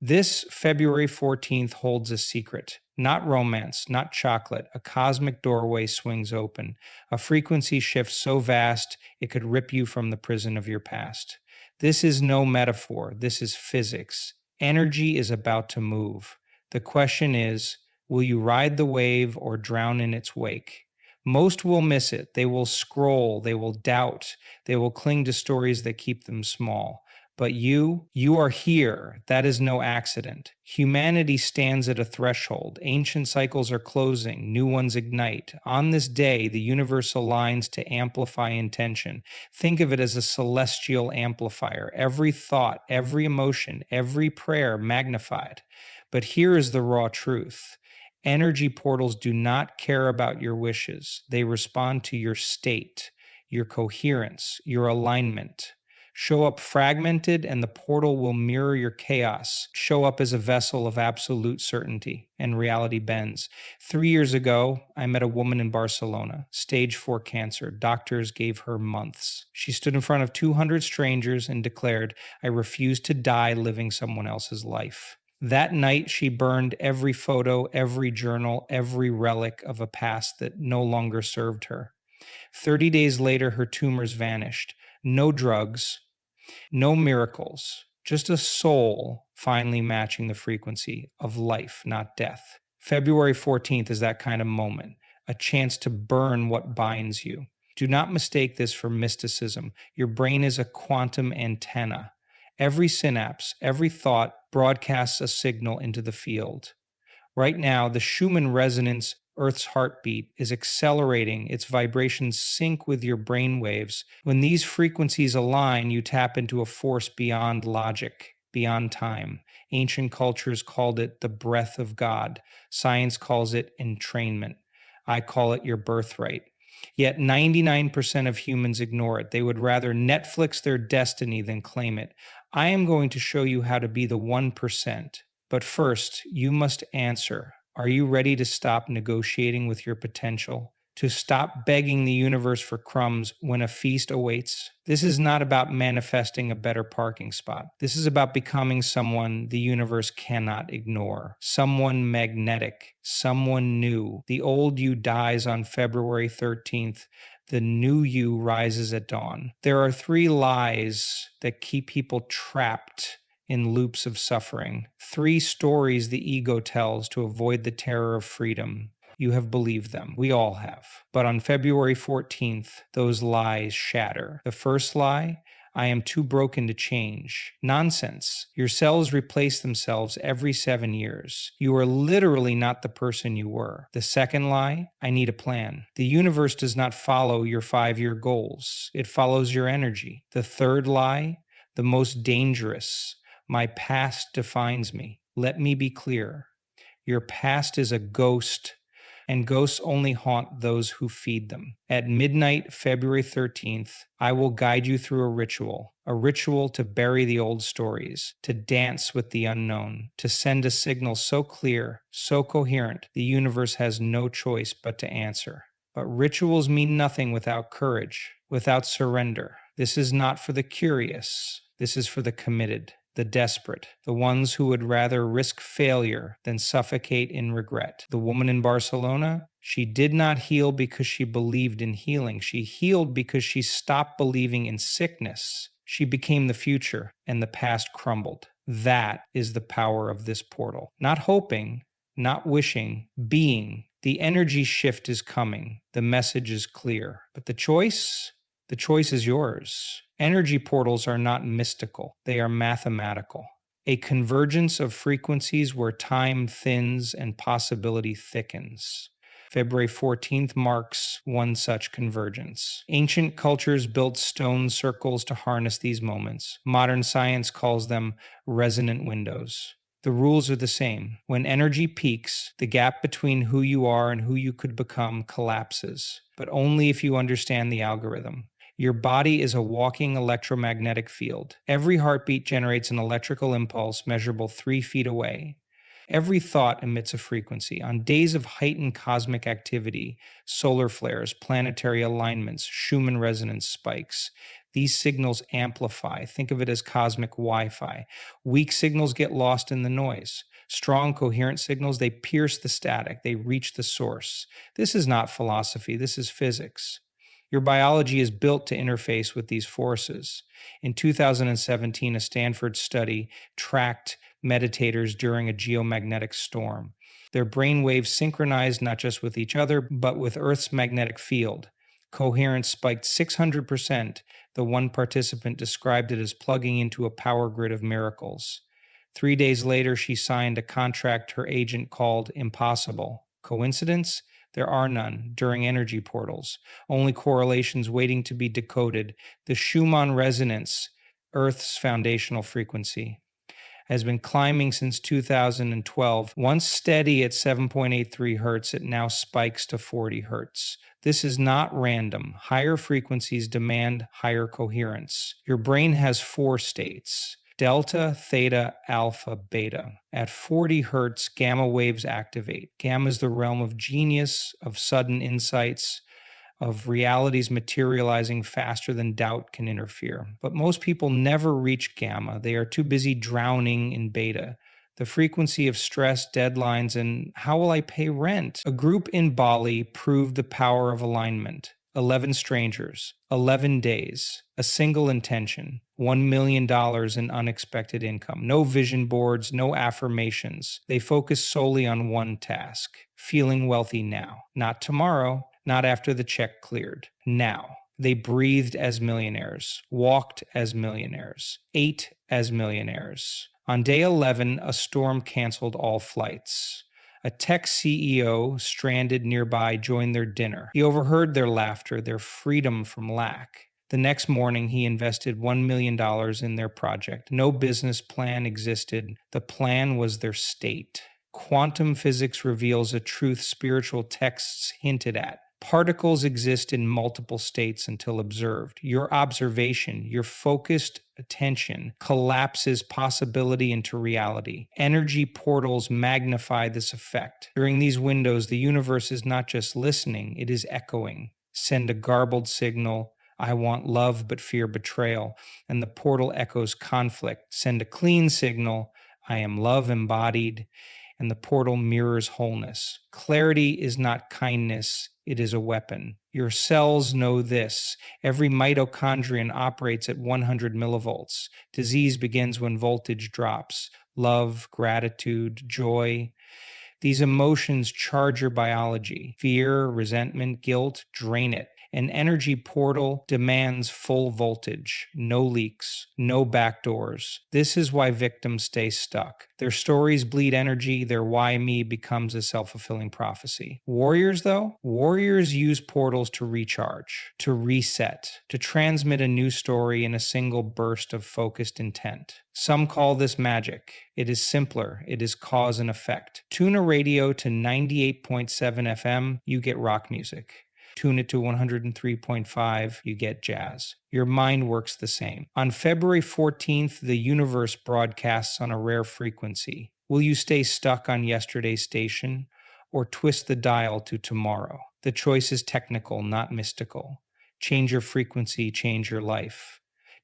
This February 14th holds a secret. Not romance, not chocolate. A cosmic doorway swings open. A frequency shift so vast it could rip you from the prison of your past. This is no metaphor. This is physics. Energy is about to move. The question is, will you ride the wave or drown in its wake? Most will miss it. They will scroll. They will doubt. They will cling to stories that keep them small. But you are here. That is no accident. Humanity stands at a threshold. Ancient cycles are closing, new ones ignite. On this day, the universe aligns to amplify intention. Think of it as a celestial amplifier. Every thought, every emotion, every prayer magnified. But here is the raw truth. Energy portals do not care about your wishes. They respond to your state, your coherence, your alignment. Show up fragmented, and the portal will mirror your chaos. Show up as a vessel of absolute certainty, and reality bends. 3 years ago, I met a woman in Barcelona, stage 4 cancer. Doctors gave her months. She stood in front of 200 strangers and declared, "I refuse to die living someone else's life." That night, she burned every photo, every journal, every relic of a past that no longer served her. 30 days later, her tumors vanished. No drugs, no miracles, just a soul finally matching the frequency of life, not death. February 14th is that kind of moment, a chance to burn what binds you. Do not mistake this for mysticism. Your brain is a quantum antenna. Every synapse, every thought broadcasts a signal into the field. Right now, the Schumann resonance, Earth's heartbeat, is accelerating. Its vibrations sync with your brain waves. When these frequencies align, you tap into a force beyond logic, beyond time. Ancient cultures called it the breath of God. Science calls it entrainment. I call it your birthright. Yet 99% of humans ignore it. They would rather Netflix their destiny than claim it. I am going to show you how to be the 1%. But first, you must answer. Are you ready to stop negotiating with your potential? To stop begging the universe for crumbs when a feast awaits? This is not about manifesting a better parking spot. This is about becoming someone the universe cannot ignore. Someone magnetic. Someone new. The old you dies on February 13th. The new you rises at dawn. There are 3 lies that keep people trapped in loops of suffering. 3 stories the ego tells to avoid the terror of freedom. You have believed them. We all have. But on February 14th, those lies shatter. The first lie, I am too broken to change. Nonsense. Your cells replace themselves every 7 years. You are literally not the person you were. The second lie, I need a plan. The universe does not follow your 5-year goals. It follows your energy. The third lie, the most dangerous, my past defines me. Let me be clear. Your past is a ghost, and ghosts only haunt those who feed them. At midnight, February 13th, I will guide you through a ritual to bury the old stories, to dance with the unknown, to send a signal so clear, so coherent, the universe has no choice but to answer. But rituals mean nothing without courage, without surrender. This is not for the curious. This is for the committed, the desperate, the ones who would rather risk failure than suffocate in regret. The woman in Barcelona, she did not heal because she believed in healing. She healed because she stopped believing in sickness. She became the future, and the past crumbled. That is the power of this portal. Not hoping, not wishing, being. The energy shift is coming. The message is clear. But the choice? The choice is yours. Energy portals are not mystical. They are mathematical. A convergence of frequencies where time thins and possibility thickens. February 14th marks one such convergence. Ancient cultures built stone circles to harness these moments. Modern science calls them resonant windows. The rules are the same. When energy peaks, the gap between who you are and who you could become collapses, but only if you understand the algorithm. Your body is a walking electromagnetic field. Every heartbeat generates an electrical impulse measurable 3 feet away. Every thought emits a frequency. On days of heightened cosmic activity, solar flares, planetary alignments, Schumann resonance spikes, These signals amplify. Think of it as cosmic Wi-Fi. Weak signals get lost in the noise. Strong, coherent signals, they pierce the static, they reach the source. This is not philosophy, this is physics. Your biology is built to interface with these forces. In 2017, a Stanford study tracked meditators during a geomagnetic storm. Their brain waves synchronized not just with each other, but with Earth's magnetic field. Coherence spiked 600%. The one participant described it as plugging into a power grid of miracles. 3 days later, she signed a contract her agent called impossible. Coincidence? There are none during energy portals, only correlations waiting to be decoded. The Schumann resonance, Earth's foundational frequency, has been climbing since 2012. Once steady at 7.83 hertz, it now spikes to 40 hertz. This is not random. Higher frequencies demand higher coherence. Your brain has 4 states: delta, theta, alpha, beta. At 40 hertz, gamma waves activate. Gamma is the realm of genius, of sudden insights, of realities materializing faster than doubt can interfere. But most people never reach gamma. They are too busy drowning in beta. The frequency of stress, deadlines, and how will I pay rent? A group in Bali proved the power of alignment. 11 strangers, 11 days, a single intention, $1 million in unexpected income. No vision boards, no affirmations. They focus solely on one task: feeling wealthy now, not tomorrow, not after the check cleared. Now. They breathed as millionaires, walked as millionaires, ate as millionaires. On day 11, a storm canceled all flights. A tech CEO stranded nearby joined their dinner. He overheard their laughter, their freedom from lack. The next morning, he invested $1 million in their project. No business plan existed. The plan was their state. Quantum physics reveals a truth spiritual texts hinted at. Particles exist in multiple states until observed. Your observation, your focused attention, collapses possibility into reality. Energy portals magnify this effect. During these windows, the universe is not just listening, it is echoing. Send a garbled signal: I want love but fear betrayal, and the portal echoes conflict. Send a clean signal: I am love embodied, and the portal mirrors wholeness. Clarity is not kindness, it is a weapon. Your cells know this. Every mitochondrion operates at 100 millivolts. Disease begins when voltage drops. Love, gratitude, joy. These emotions charge your biology. Fear, resentment, guilt drain it. An energy portal demands full voltage, no leaks, no backdoors. This is why victims stay stuck. Their stories bleed energy, their why me becomes a self-fulfilling prophecy. Warriors, though? Warriors use portals to recharge, to reset, to transmit a new story in a single burst of focused intent. Some call this magic. It is simpler. It is cause and effect. Tune a radio to 98.7 FM, you get rock music. Tune it to 103.5, you get jazz. Your mind works the same. On February 14th, the universe broadcasts on a rare frequency. Will you stay stuck on yesterday's station or twist the dial to tomorrow? The choice is technical, not mystical. Change your frequency, change your life.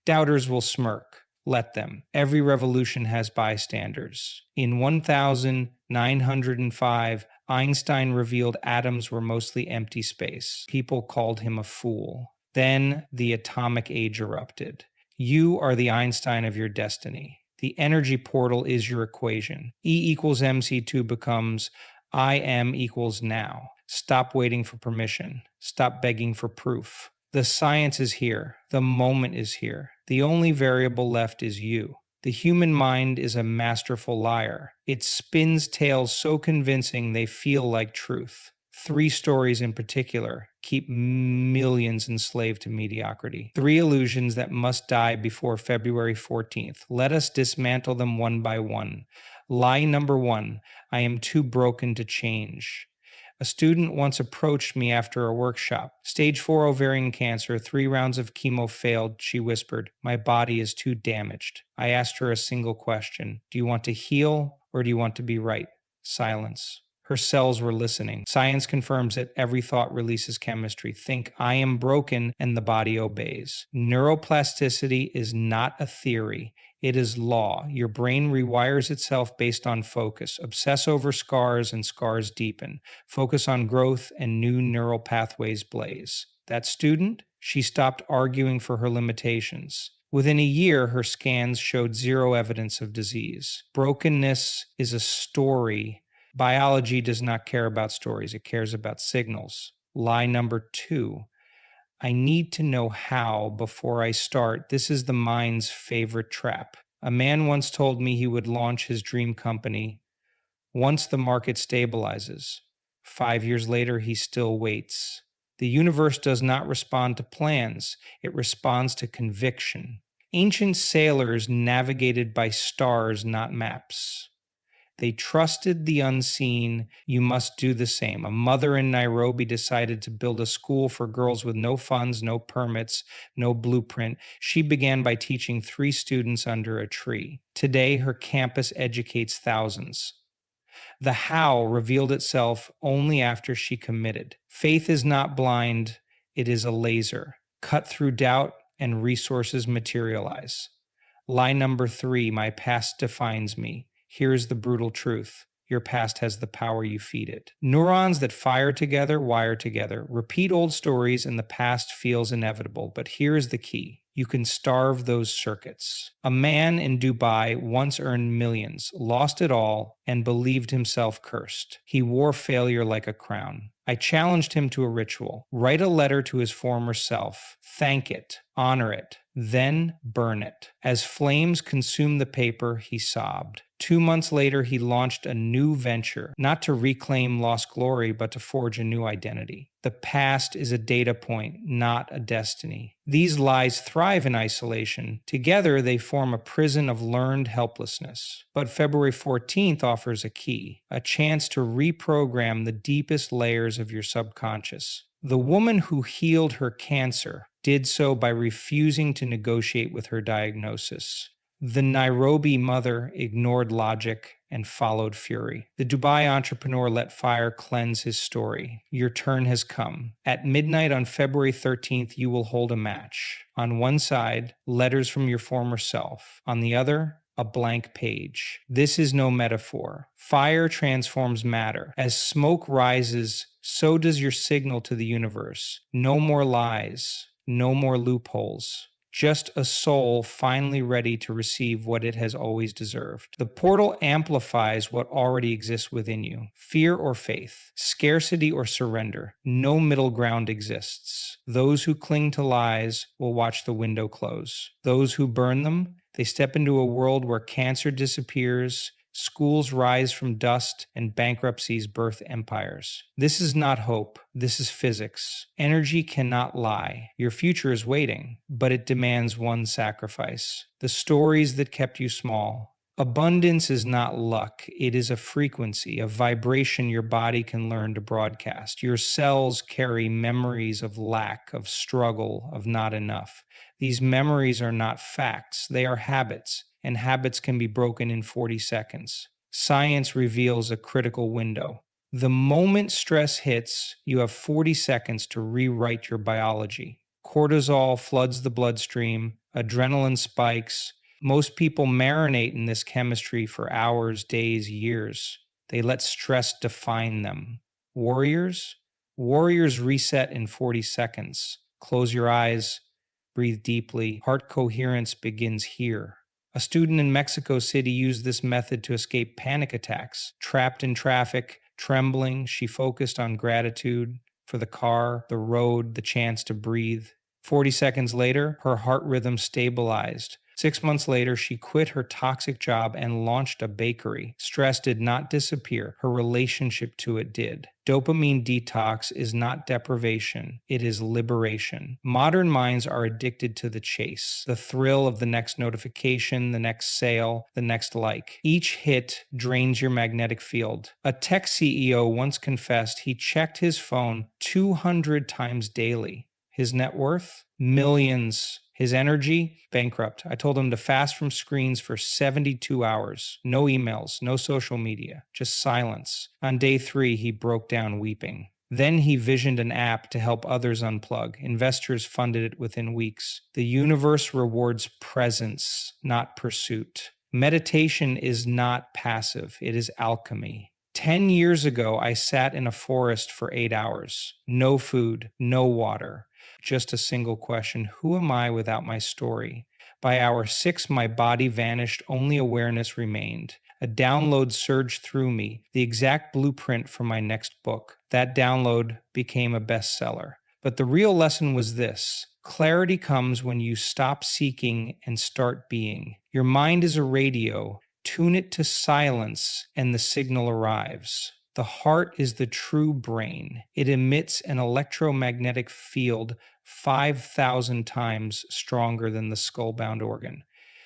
Doubters will smirk. Let them. Every revolution has bystanders. In 1905, Einstein revealed atoms were mostly empty space. People called him a fool. Then the atomic age erupted. You are the Einstein of your destiny. The energy portal is your equation. E equals mc2 becomes I am equals now. Stop waiting for permission. Stop begging for proof. The science is here. The moment is here. The only variable left is you. The human mind is a masterful liar. It spins tales so convincing they feel like truth. 3 stories in particular keep millions enslaved to mediocrity. 3 illusions that must die before February 14th. Let us dismantle them one by one. Lie number 1, I am too broken to change. A student once approached me after a workshop. Stage 4 ovarian cancer, 3 rounds of chemo failed, she whispered. My body is too damaged. I asked her a single question. Do you want to heal or do you want to be right? Silence. Her cells were listening. Science confirms that every thought releases chemistry. Think, I am broken, and the body obeys. Neuroplasticity is not a theory. It is law. Your brain rewires itself based on focus. Obsess over scars and scars deepen. Focus on growth and new neural pathways blaze. That student, she stopped arguing for her limitations. Within a year, her scans showed zero evidence of disease. Brokenness is a story. Biology does not care about stories, it cares about signals. Lie number 2. I need to know how before I start. This is the mind's favorite trap. A man once told me he would launch his dream company once the market stabilizes. 5 years later, he still waits. The universe does not respond to plans, it responds to conviction. Ancient sailors navigated by stars, not maps. They trusted the unseen. You must do the same. A mother in Nairobi decided to build a school for girls with no funds, no permits, no blueprint. She began by teaching 3 students under a tree. Today, her campus educates thousands. The how revealed itself only after she committed. Faith is not blind, it is a laser. Cut through doubt and resources materialize. Lie number 3, my past defines me. Here's the brutal truth. Your past has the power, you feed it. Neurons that fire together wire together. Repeat old stories and the past feels inevitable. But here's the key. You can starve those circuits. A man in Dubai once earned millions, lost it all, and believed himself cursed. He wore failure like a crown. I challenged him to a ritual. Write a letter to his former self. Thank it. Honor it. Then burn it. As flames consumed the paper, he sobbed. 2 months later, he launched a new venture, not to reclaim lost glory, but to forge a new identity. The past is a data point, not a destiny. These lies thrive in isolation. Together, they form a prison of learned helplessness. But February 14th offers a key, a chance to reprogram the deepest layers of your subconscious. The woman who healed her cancer did so by refusing to negotiate with her diagnosis. The Nairobi mother ignored logic and followed fury. The Dubai entrepreneur let fire cleanse his story. Your turn has come. At midnight on February 13th, you will hold a match. On one side, letters from your former self. On the other, a blank page. This is no metaphor. Fire transforms matter. As smoke rises, so does your signal to the universe. No more lies. No more loopholes. Just a soul finally ready to receive what it has always deserved. The portal amplifies what already exists within you. Fear or faith, scarcity or surrender. No middle ground exists. Those who cling to lies will watch the window close. Those who burn them, they step into a world where cancer disappears, schools rise from dust, and bankruptcies birth empires. This is not hope. This is physics. Energy cannot lie. Your future is waiting, but it demands one sacrifice. The stories that kept you small. Abundance is not luck. It is a frequency, a vibration your body can learn to broadcast. Your cells carry memories of lack, of struggle, of not enough. These memories are not facts. They are habits, and habits can be broken in 40 seconds. Science reveals a critical window. The moment stress hits, you have 40 seconds to rewrite your biology. Cortisol floods the bloodstream, adrenaline spikes. Most people marinate in this chemistry for hours, days, years. They let stress define them. Warriors? Warriors reset in 40 seconds. Close your eyes, breathe deeply. Heart coherence begins here. A student in Mexico City used this method to escape panic attacks. Trapped in traffic, trembling, she focused on gratitude for the car, the road, the chance to breathe. 40 seconds later, her heart rhythm stabilized. 6 months later, she quit her toxic job and launched a bakery. Stress did not disappear. Her relationship to it did. Dopamine detox is not deprivation. It is liberation. Modern minds are addicted to the chase, the thrill of the next notification, the next sale, the next like. Each hit drains your magnetic field. A tech CEO once confessed he checked his phone 200 times daily. His net worth? Millions. His energy, bankrupt. I told him to fast from screens for 72 hours. No emails, no social media, just silence. On day 3, he broke down weeping. Then he visioned an app to help others unplug. Investors funded it within weeks. The universe rewards presence, not pursuit. Meditation is not passive, it is alchemy. 10 years ago, I sat in a forest for 8 hours. No food, no water. Just a single question: who am I without my story? By hour 6, my body vanished, only awareness remained. A download surged through me, the exact blueprint for my next book. That download became a bestseller. But the real lesson was this: clarity comes when you stop seeking and start being. Your mind is a radio. Tune it to silence, and the signal arrives. The heart is the true brain. It emits an electromagnetic field 5,000 times stronger than the skull-bound organ.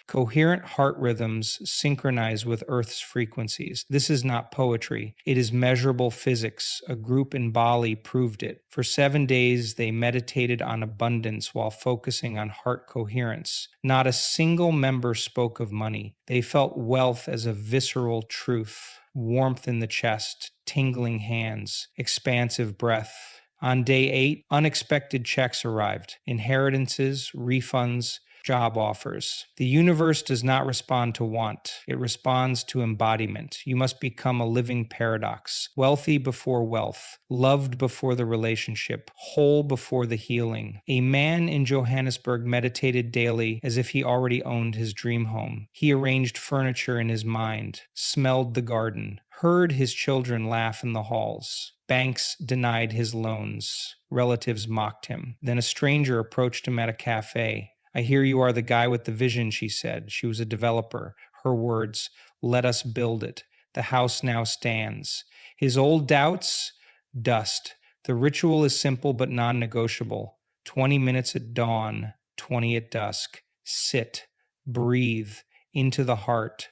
Coherent heart rhythms synchronize with Earth's frequencies. This is not poetry. It is measurable physics. A group in Bali proved it. For 7 days, they meditated on abundance while focusing on heart coherence. Not a single member spoke of money. They felt wealth as a visceral truth. Warmth in the chest, tingling hands, expansive breath. On day 8, unexpected checks arrived. Inheritances, refunds, job offers. The universe does not respond to want. It responds to embodiment. You must become a living paradox. Wealthy before wealth. Loved before the relationship. Whole before the healing. A man in Johannesburg meditated daily as if he already owned his dream home. He arranged furniture in his mind. Smelled the garden. Heard his children laugh in the halls. Banks denied his loans. Relatives mocked him. Then a stranger approached him at a cafe. "I hear you are the guy with the vision," she said. She was a developer. Her words: "Let us build it. The house now stands." His old doubts? Dust. The ritual is simple but non-negotiable. 20 minutes at dawn, 20 at dusk. Sit. Breathe. Into the heart.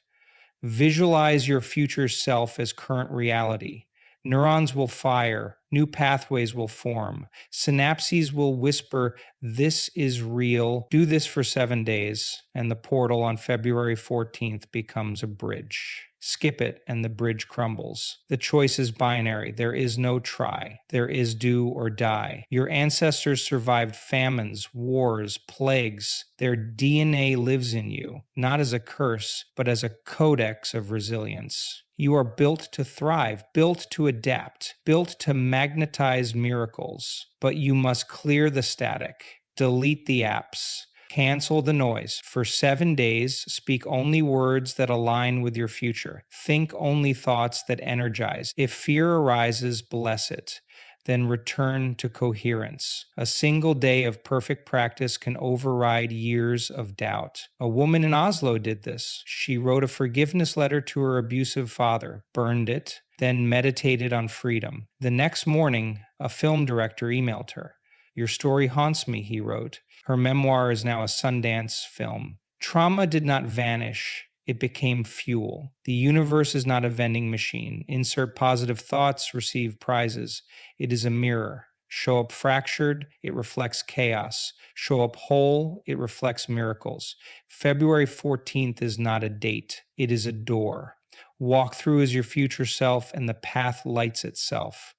Visualize your future self as current reality. Neurons will fire, new pathways will form, synapses will whisper, "This is real." Do this for 7 days, and the portal on February 14th becomes a bridge. Skip it, and the bridge crumbles. The choice is binary. There is no try. There is do or die. Your ancestors survived famines, wars, plagues. Their DNA lives in you, not as a curse, but as a codex of resilience. You are built to thrive, built to adapt, built to magnetize miracles. But you must clear the static, delete the apps, cancel the noise. For 7 days, speak only words that align with your future. Think only thoughts that energize. If fear arises, bless it. Then return to coherence. A single day of perfect practice can override years of doubt. A woman in Oslo did this. She wrote a forgiveness letter to her abusive father, burned it, then meditated on freedom. The next morning, a film director emailed her. "Your story haunts me," he wrote. Her memoir is now a Sundance film. Trauma did not vanish. It became fuel. The universe is not a vending machine. Insert positive thoughts, receive prizes. It is a mirror. Show up fractured, it reflects chaos. Show up whole, it reflects miracles. February 14th is not a date. It is a door. Walk through as your future self, and the path lights itself.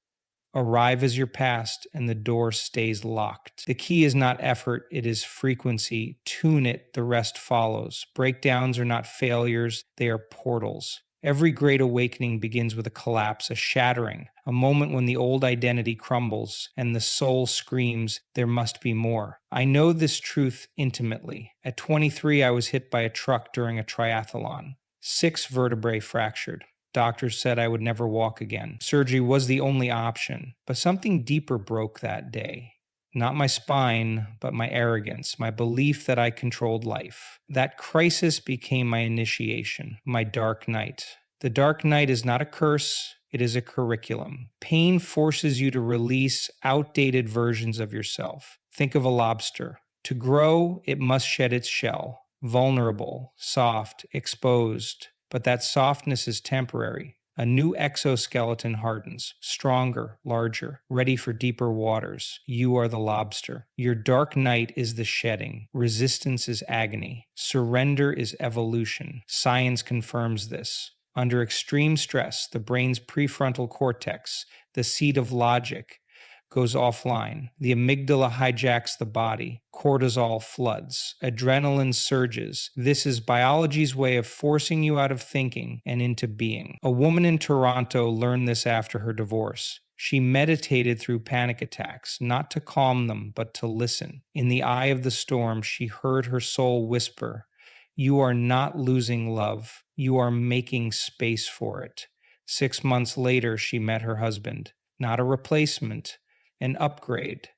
Arrive as your past, and the door stays locked. The key is not effort, it is frequency. Tune it, the rest follows. Breakdowns are not failures, they are portals. Every great awakening begins with a collapse, a shattering, a moment when the old identity crumbles and the soul screams, "There must be more." I know this truth intimately. At 23, I was hit by a truck during a triathlon. 6 vertebrae fractured. Doctors said I would never walk again. Surgery was the only option, but something deeper broke that day. Not my spine, but my arrogance, my belief that I controlled life. That crisis became my initiation, my dark night. The dark night is not a curse, it is a curriculum. Pain forces you to release outdated versions of yourself. Think of a lobster. To grow, it must shed its shell. Vulnerable, soft, exposed. But that softness is temporary. A new exoskeleton hardens, stronger, larger, ready for deeper waters. You are the lobster. Your dark night is the shedding. Resistance is agony. Surrender is evolution. Science confirms this. Under extreme stress, the brain's prefrontal cortex, the seat of logic, goes offline. The amygdala hijacks the body. Cortisol floods. Adrenaline surges. This is biology's way of forcing you out of thinking and into being. A woman in Toronto learned this after her divorce. She meditated through panic attacks, not to calm them, but to listen. In the eye of the storm, she heard her soul whisper, "You are not losing love. You are making space for it." 6 months later, she met her husband. Not a replacement, an upgrade.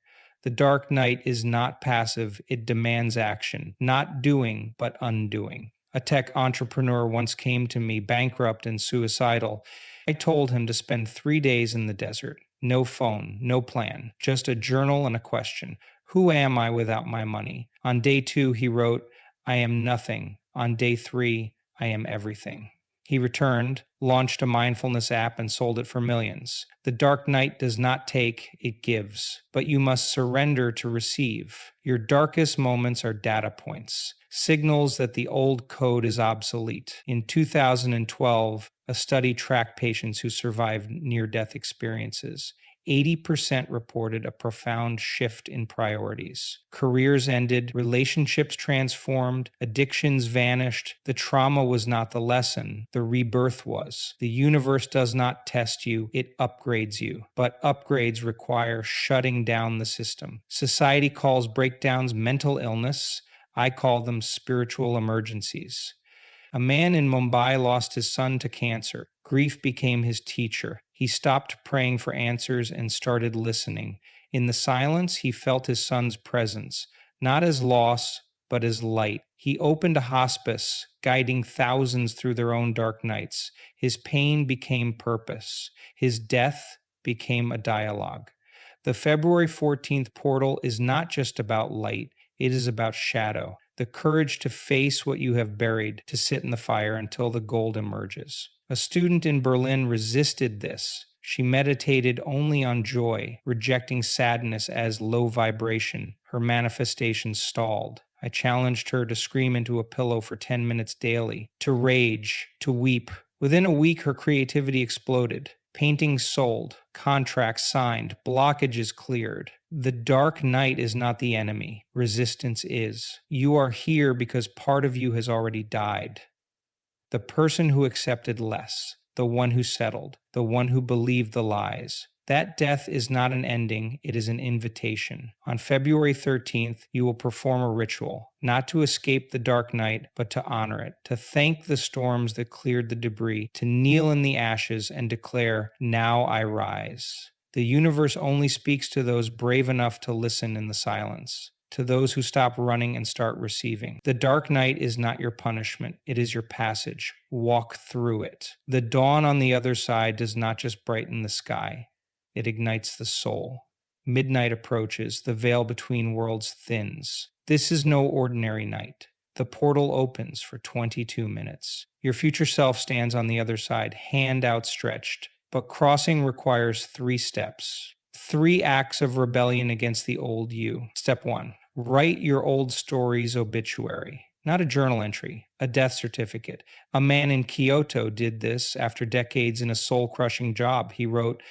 The dark night is not passive, it demands action. Not doing, but undoing. A tech entrepreneur once came to me, bankrupt and suicidal. I told him to spend 3 days in the desert. No phone, no plan, just a journal and a question. Who am I without my money? On day 2, he wrote, "I am nothing." On day 3, "I am everything." He returned, launched a mindfulness app, and sold it for millions. The dark night does not take, it gives. But you must surrender to receive. Your darkest moments are data points, signals that the old code is obsolete. In 2012, a study tracked patients who survived near-death experiences. 80% reported a profound shift in priorities. Careers ended, relationships transformed, addictions vanished. The trauma was not the lesson, the rebirth was. The universe does not test you, it upgrades you. But upgrades require shutting down the system. Society calls breakdowns mental illness. I call them spiritual emergencies. A man in Mumbai lost his son to cancer. Grief became his teacher. He stopped praying for answers and started listening. In the silence, he felt his son's presence, not as loss, but as light. He opened a hospice, guiding thousands through their own dark nights. His pain became purpose. His death became a dialogue. The February 14th portal is not just about light, it is about shadow. The courage to face what you have buried, to sit in the fire until the gold emerges. A student in Berlin resisted this. She meditated only on joy, rejecting sadness as low vibration. Her manifestation stalled. I challenged her to scream into a pillow for 10 minutes daily, to rage, to weep. Within a week, her creativity exploded. Paintings sold, contracts signed, blockages cleared. The dark night is not the enemy. Resistance is. You are here because part of you has already died. The person who accepted less, the one who settled, the one who believed the lies. That death is not an ending, it is an invitation. On February 13th, you will perform a ritual, not to escape the dark night, but to honor it, to thank the storms that cleared the debris, to kneel in the ashes and declare, "Now I rise." The universe only speaks to those brave enough to listen in the silence, to those who stop running and start receiving. The dark night is not your punishment, it is your passage. Walk through it. The dawn on the other side does not just brighten the sky, it ignites the soul. Midnight approaches, the veil between worlds thins. This is no ordinary night. The portal opens for 22 minutes. Your future self stands on the other side, hand outstretched. But crossing requires 3 steps. 3 acts of rebellion against the old you. Step 1. Write your old story's obituary. Not a journal entry, a death certificate. A man in Kyoto did this after decades in a soul-crushing job. He wrote,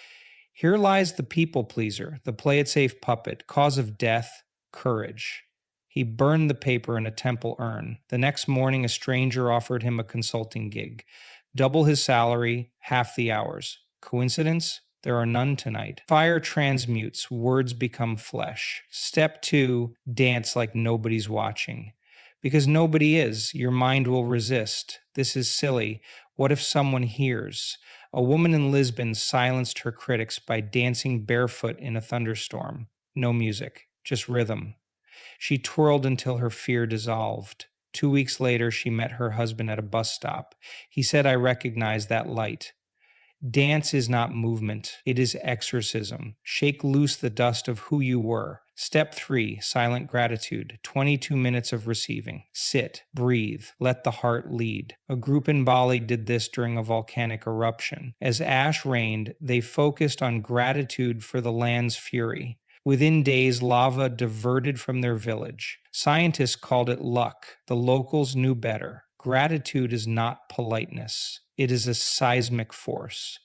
"Here lies the people pleaser, the play-it-safe puppet, cause of death, courage." He burned the paper in a temple urn. The next morning, a stranger offered him a consulting gig. Double his salary, half the hours. Coincidence? There are none tonight. Fire transmutes, words become flesh. Step 2, dance like nobody's watching. Because nobody is, your mind will resist. This is silly. What if someone hears? A woman in Lisbon silenced her critics by dancing barefoot in a thunderstorm. No music, just rhythm. She twirled until her fear dissolved. 2 weeks later, she met her husband at a bus stop. He said, "I recognize that light." Dance is not movement, it is exorcism. Shake loose the dust of who you were. Step 3, silent gratitude, 22 minutes of receiving. Sit, breathe, let the heart lead. A group in Bali did this during a volcanic eruption. As ash rained, they focused on gratitude for the land's fury. Within days, lava diverted from their village. Scientists called it luck. The locals knew better. Gratitude is not politeness, it is a seismic force.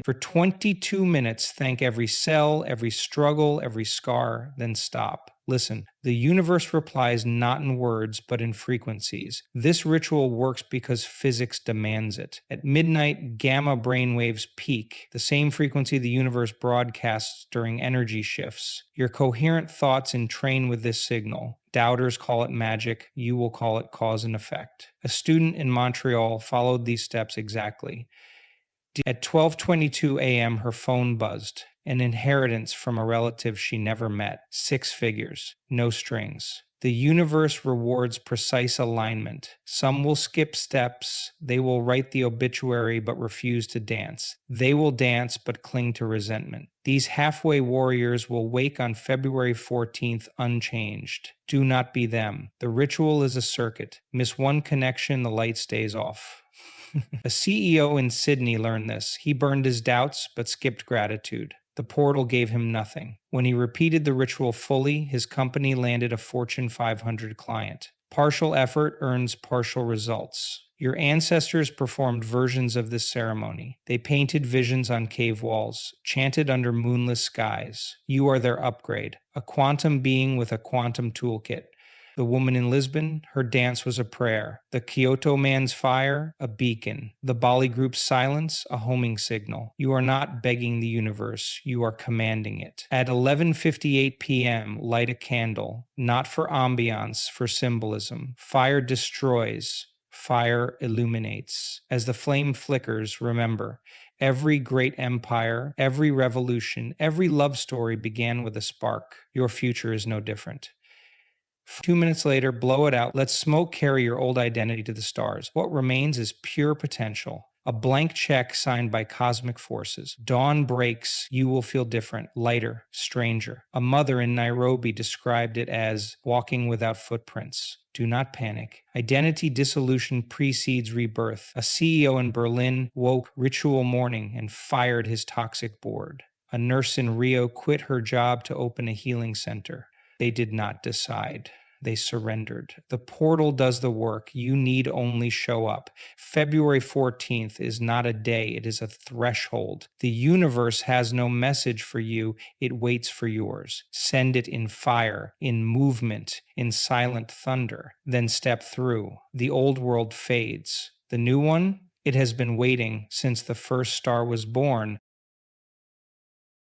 For 22 minutes, thank every cell, every struggle, every scar, then stop. Listen, the universe replies not in words, but in frequencies. This ritual works because physics demands it. At midnight, gamma brainwaves peak, the same frequency the universe broadcasts during energy shifts. Your coherent thoughts entrain with this signal. Doubters call it magic, you will call it cause and effect. A student in Montreal followed these steps exactly. At 12:22 a.m., her phone buzzed. An inheritance from a relative she never met. 6 figures, no strings. The universe rewards precise alignment. Some will skip steps. They will write the obituary but refuse to dance. They will dance but cling to resentment. These halfway warriors will wake on February 14th unchanged. Do not be them. The ritual is a circuit. Miss one connection, the light stays off. A CEO in Sydney learned this. He burned his doubts but skipped gratitude. The portal gave him nothing. When he repeated the ritual fully, his company landed a Fortune 500 client. Partial effort earns partial results. Your ancestors performed versions of this ceremony. They painted visions on cave walls, chanted under moonless skies. You are their upgrade, a quantum being with a quantum toolkit. The woman in Lisbon, her dance was a prayer. The Kyoto man's fire, a beacon. The Bali group's silence, a homing signal. You are not begging the universe, you are commanding it. At 11:58 p.m., light a candle, not for ambiance, for symbolism. Fire destroys, fire illuminates. As the flame flickers, remember, every great empire, every revolution, every love story began with a spark. Your future is no different. 2 minutes later, blow it out. Let smoke carry your old identity to the stars. What remains is pure potential. A blank check signed by cosmic forces. Dawn breaks, you will feel different, lighter, stranger. A mother in Nairobi described it as walking without footprints. Do not panic. Identity dissolution precedes rebirth. A CEO in Berlin woke ritual morning and fired his toxic board. A nurse in Rio quit her job to open a healing center. They did not decide. They surrendered. The portal does the work. You need only show up. February 14th is not a day, it is a threshold. The universe has no message for you, it waits for yours. Send it in fire, in movement, in silent thunder. Then step through. The old world fades. The new one? It has been waiting since the first star was born.